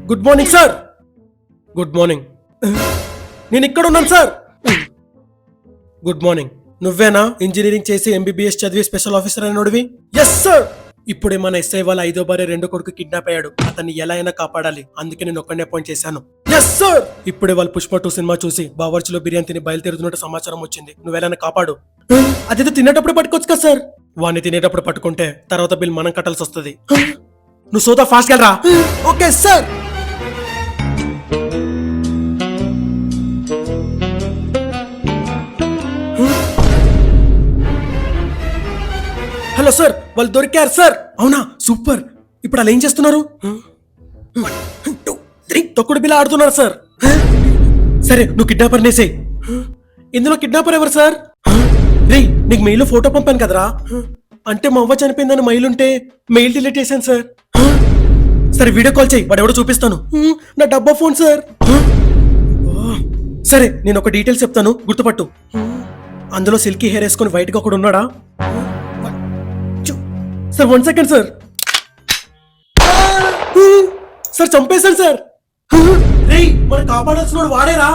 Good morning sir. Good morning. నేను ఇక్కడ ఉన్నాను సార్. Good morning. నువ్వేనా ఇంజనీరింగ్ చేసి ఎంబీబీఎస్ చదివి స్పెషల్ ఆఫీసర్ అయినోడివి? Yes sir. ఇప్పుడే మన ఎస్ఐ వాళ్ళ 5వ భార్య 2వ కొడుకు కిడ్నాప్ అయ్యాడు. అతన్ని ఎలా అయినా కాపాడాలి, అందుకే నేను ఒక్కడిని అపాయింట్ చేశాను. Yes sir. ఇప్పుడే వాళ్ళు పుష్ప 2 సినిమా చూసి బావర్చిలో బిర్యానీ తిని బయలుదేరుతున్నట్టు సమాచారం వచ్చింది. నువ్వెలా కాపాడు. అదేదో తినేటప్పుడు పట్టుకోవచ్చు కదా సార్. వాడిని తినేటప్పుడు పట్టుకుంటే తర్వాత బిల్ మనం కట్టాల్సి వస్తుంది. నువ్వు సోదా ఫాస్ట్ వెళ్ళరా. Okay sir. హలో సార్, వాళ్ళు దొరికారు సార్. అవునా, సూపర్. ఇప్పుడు అలా ఏం చేస్తున్నారు? 1 2 3 తొక్కుడు బిల్ల ఆడుతున్నారు సార్. సరే, నువ్వు కిడ్నాపర్ నేసే. ఇందులో కిడ్నాపర్ ఎవరు సార్? రే, నీకు మెయిల్ ఫోటో పంపాను కదరా. అంటే మా అవ్వ చనిపోయిందని మెయిల్ ఉంటే మెయిల్ డిలీట్ చేశాను సార్. సరే, వీడియో కాల్ చేయి, వాడు ఎవడో చూపిస్తాను. నా డబ్బా ఫోన్ సార్. సరే, నేను ఒక డీటెయిల్స్ చెప్తాను, గుర్తుపట్టు. అందులో సిల్కీ హెయిర్ వేసుకొని వైట్ గా ఒకడు ఉన్నాడా? Sir 1 second sir. సార్ చంపేశాను సార్. రేయ్, మనం కాపాడాల్సిన వాడేరా.